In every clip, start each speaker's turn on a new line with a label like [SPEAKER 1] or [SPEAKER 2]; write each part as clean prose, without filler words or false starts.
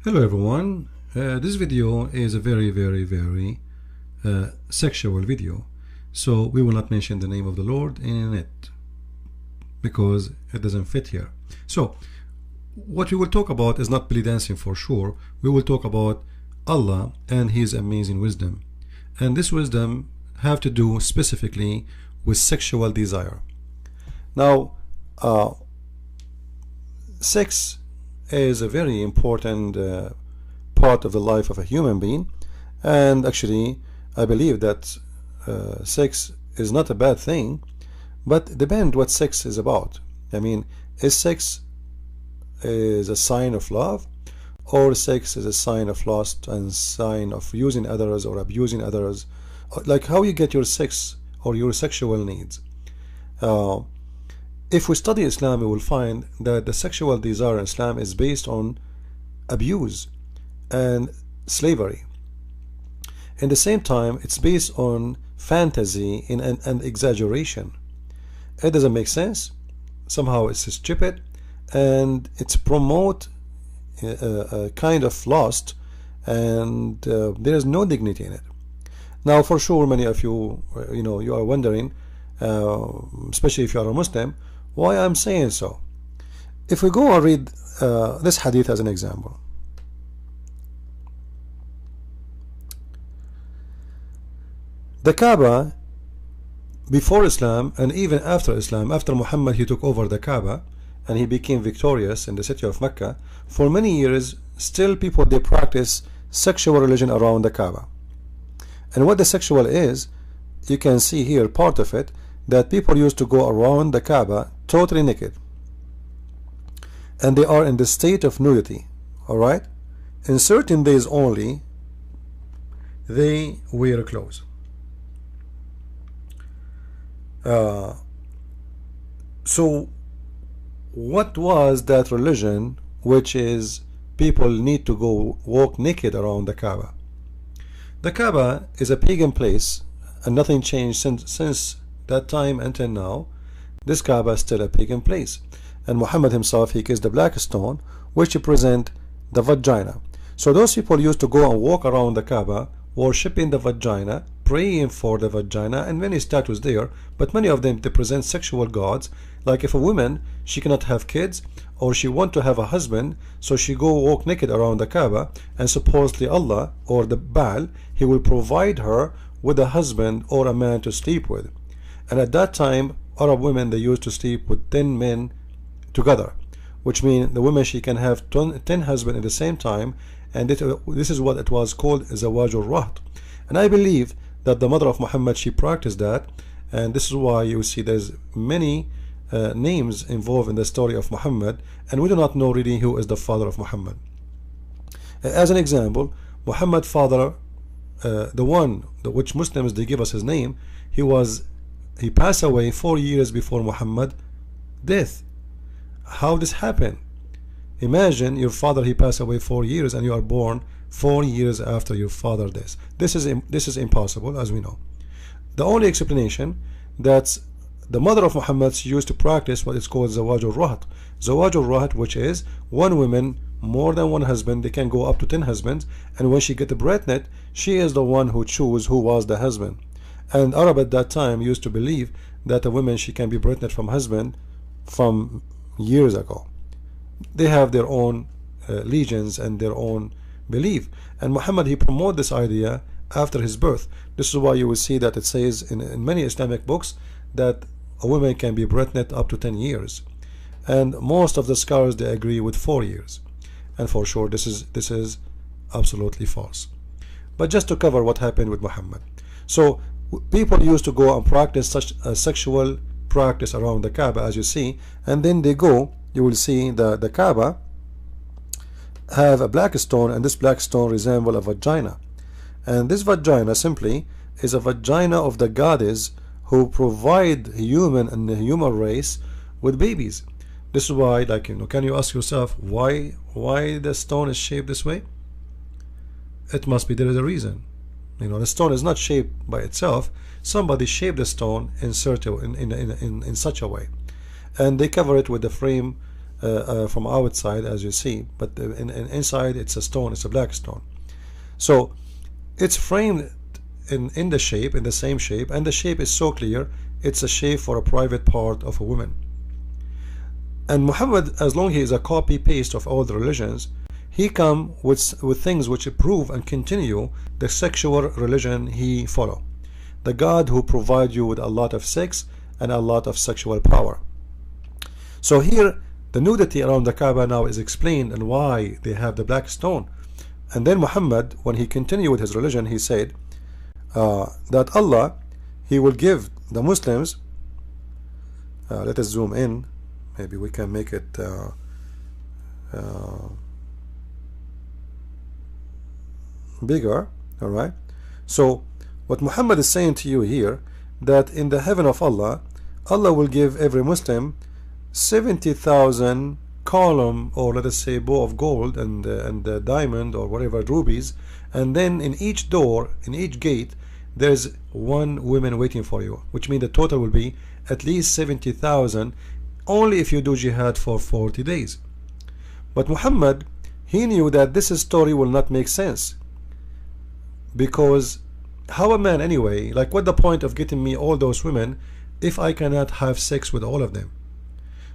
[SPEAKER 1] Hello everyone. This video is a very sexual video, so we will not mention the name of the Lord in it because it doesn't fit here. So what we will talk about is not belly dancing for sure. We will talk about Allah and his amazing wisdom, and this wisdom have to do specifically with sexual desire. Now sex is a very important part of the life of a human being, and actually I believe that sex is not a bad thing, but it depends what sex is about. I mean, is sex is a sign of love, or sex is a sign of lust and sign of using others or abusing others? Like how you get your sex or your sexual needs. If we study Islam, we will find that the sexual desire in Islam is based on abuse and slavery. In the same time, it's based on fantasy and exaggeration. It doesn't make sense. Somehow it's stupid, and it's promote a kind of lust, and there is no dignity in it. Now, for sure, many of you, you are wondering, especially if you are a Muslim, why I'm saying so. If we go and read this hadith as an example. The Kaaba before Islam and even after Islam, after Muhammad he took over the Kaaba and he became victorious in the city of Mecca, for many years still people they practice sexual religion around the Kaaba. And what the sexual is, you can see here part of it, that people used to go around the Kaaba totally naked, and they are in the state of nudity. Alright, in certain days only they wear clothes. So what was that religion which is people need to go walk naked around the Kaaba? The Kaaba is a pagan place, and nothing changed since that time until now. This Kaaba is still a pagan place, and Muhammad himself he kissed the black stone which represent the vagina. So those people used to go and walk around the Kaaba worshipping the vagina, praying for the vagina, and many statues there, but many of them they present sexual gods. Like if a woman she cannot have kids or she want to have a husband, so she go walk naked around the Kaaba, and supposedly Allah or the Baal he will provide her with a husband or a man to sleep with. And at that time Arab women they used to sleep with 10 men together, which means the woman she can have 10 husbands at the same time, and this is what it was called zawajul raht. And I believe that the mother of Muhammad she practiced that, and this is why you see there's many names involved in the story of Muhammad, and we do not know really who is the father of Muhammad. As an example, Muhammad father, the one which Muslims they give us his name, he passed away 4 years before Muhammad death. How this happened? Imagine your father he passed away 4 years and you are born 4 years after your father death. This is impossible, as we know. The only explanation that the mother of Muhammad used to practice what is called zawajul raht. Zawajul raht, which is one woman more than one husband, they can go up to 10 husbands, and when she get pregnant she is the one who choose who was the husband. And Arab at that time used to believe that a woman she can be pregnant from husband from years ago. They have their own legions and their own belief, and Muhammad he promoted this idea after his birth. This is why you will see that it says in many Islamic books that a woman can be pregnant up to 10 years, and most of the scholars they agree with 4 years, and for sure this is absolutely false. But just to cover what happened with Muhammad, so people used to go and practice such a sexual practice around the Kaaba, as you see, and then they go, you will see the Kaaba have a black stone, and this black stone resemble a vagina, and this vagina simply is a vagina of the goddess who provide human and the human race with babies. This is why, like, can you ask yourself why the stone is shaped this way? It must be there is a reason. The stone is not shaped by itself. Somebody shaped the stone in such a way, and they cover it with the frame from outside, as you see, but inside it's a stone, it's a black stone. So it's framed in the shape, in the same shape, and the shape is so clear, it's a shape for a private part of a woman. And Muhammad, as long as he is a copy paste of all the religions, he come with things which prove and continue the sexual religion he follow, the God who provide you with a lot of sex and a lot of sexual power. So here the nudity around the Kaaba now is explained and why they have the black stone. And then Muhammad, when he continued with his religion, he said that Allah, he will give the Muslims, let us zoom in, maybe we can make it bigger. All right, so what Muhammad is saying to you here, that in the heaven of Allah, Allah will give every Muslim 70,000 column, or let us say bow of gold and diamond or whatever, rubies, and then in each door, in each gate, there's one woman waiting for you, which means the total will be at least 70,000 only if you do jihad for 40 days. But Muhammad, he knew that this story will not make sense, because how a man anyway, like what the point of getting me all those women if I cannot have sex with all of them?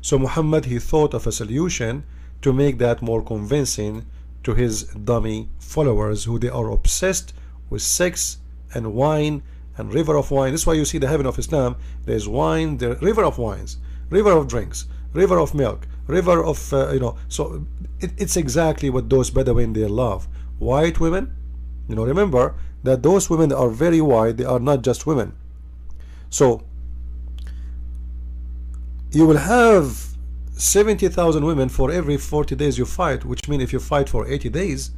[SPEAKER 1] So Muhammad, he thought of a solution to make that more convincing to his dummy followers, who they are obsessed with sex and wine and river of wine. This is why you see the heaven of Islam, there's wine, the river of wines, river of drinks, river of milk, river of so it's exactly what those Bedouin they love. White women, remember that those women are very white, they are not just women. So you will have 70,000 women for every 40 days you fight, which means if you fight for 80 days,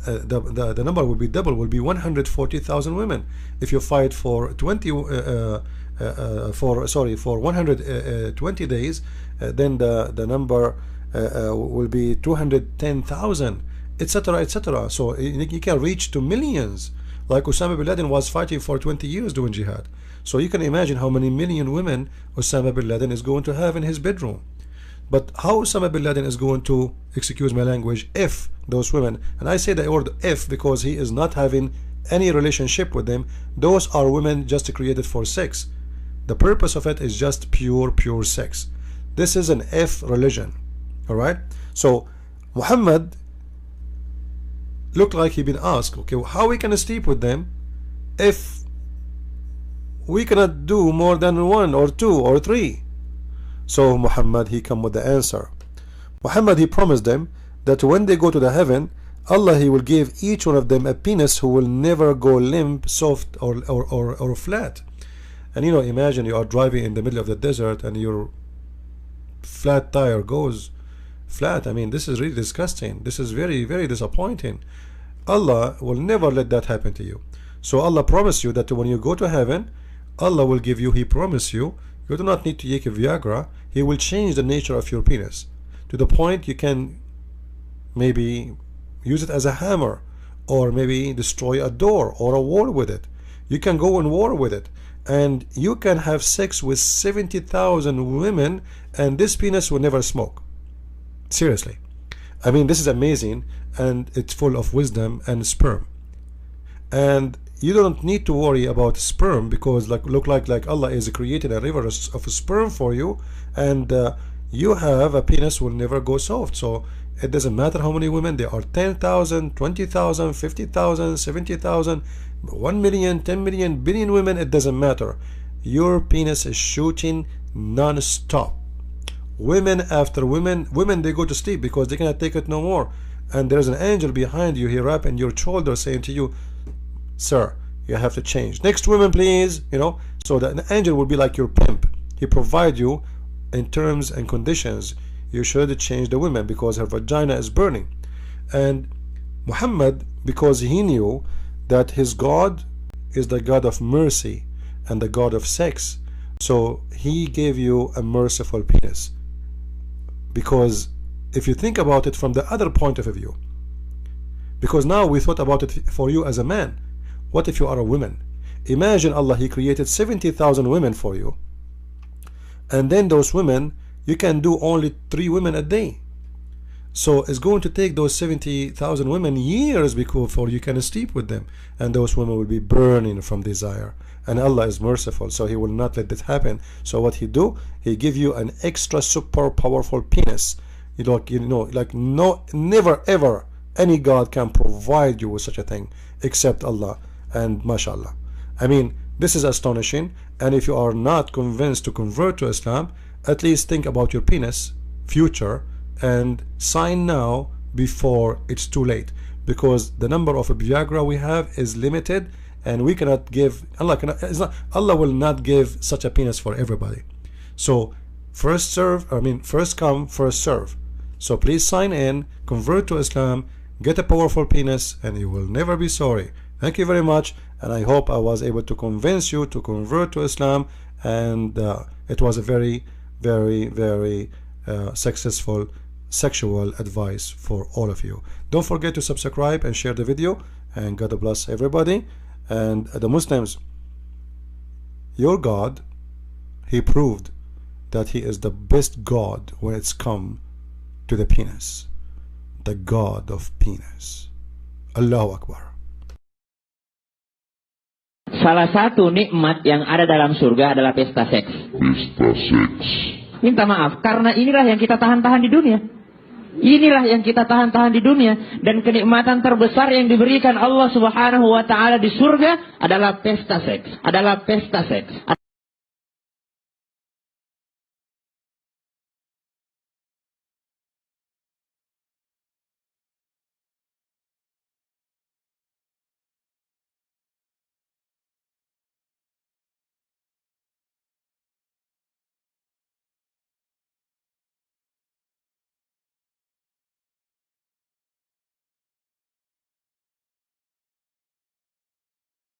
[SPEAKER 1] the number will be double, will be 140,000 women. If you fight for 120 days, then the number will be 210,000, etc., etc. So you can reach to millions, like Osama bin Laden was fighting for 20 years doing jihad. So you can imagine how many million women Osama bin Laden is going to have in his bedroom. But how Osama bin Laden is going to, excuse my language, if those women, and I say the word if because he is not having any relationship with them, those are women just created for sex. The purpose of it is just pure sex. This is an if religion. Alright, so Muhammad looked like he been asked, okay, how we can sleep with them if we cannot do more than 1 or 2 or 3? So Muhammad, he come with the answer. Muhammad, he promised them that when they go to the heaven, Allah, he will give each one of them a penis who will never go limp, soft or flat. And imagine you are driving in the middle of the desert and your flat tire goes flat. I mean, this is really disgusting. This is very disappointing. Allah will never let that happen to you. So Allah promised you that when you go to heaven, Allah will give you, he promised you, you do not need to take a Viagra. He will change the nature of your penis to the point you can maybe use it as a hammer, or maybe destroy a door or a wall with it. You can go in war with it, and you can have sex with 70,000 women, and this penis will never smoke. Seriously, I mean, this is amazing, and it's full of wisdom and sperm. And you don't need to worry about sperm, because look like Allah is creating a river of sperm for you, and you have a penis will never go soft. So it doesn't matter how many women there are, 10,000, 20,000, 50,000, 70,000, 1 million, 10 million, billion women, it doesn't matter. Your penis is shooting non-stop. Women after women, they go to sleep because they cannot take it no more. And there's an angel behind you, he rapping your shoulder saying to you, sir, you have to change. Next woman, please. So the angel will be like your pimp. He provide you in terms and conditions. You should change the woman because her vagina is burning. And Muhammad, because he knew that his God is the God of mercy and the God of sex, so he gave you a merciful penis. Because if you think about it from the other point of view, because now we thought about it for you as a man, what if you are a woman? Imagine Allah, he created 70,000 women for you, and then those women you can do only 3 women a day. So it's going to take those 70,000 women years before you can sleep with them, and those women will be burning from desire. And Allah is merciful, so He will not let that happen. So what He do? He give you an extra super powerful penis. Like never ever any God can provide you with such a thing except Allah. And mashallah, I mean, this is astonishing. And if you are not convinced to convert to Islam, at least think about your penis future and sign now before it's too late, because the number of Viagra we have is limited, and we cannot give, Allah will not give such a penis for everybody. So first come, first serve. So please sign in, convert to Islam, get a powerful penis, and you will never be sorry. Thank you very much, and I hope I was able to convince you to convert to Islam, and it was a very, very, very successful sexual advice for all of you. Don't forget to subscribe and share the video, and God bless everybody. And the Muslims, your God, He proved that He is the best God when it's come to the penis, the God of penis. Allahu Akbar.
[SPEAKER 2] Salah satu nikmat yang ada dalam surga adalah pesta seks.
[SPEAKER 3] Pesta seks.
[SPEAKER 2] Minta maaf, karena inilah yang kita tahan-tahan di dunia. Inilah yang kita tahan-tahan di dunia. Dan kenikmatan terbesar yang diberikan Allah Subhanahu wa ta'ala di surga adalah pesta seks. Adalah pesta seks.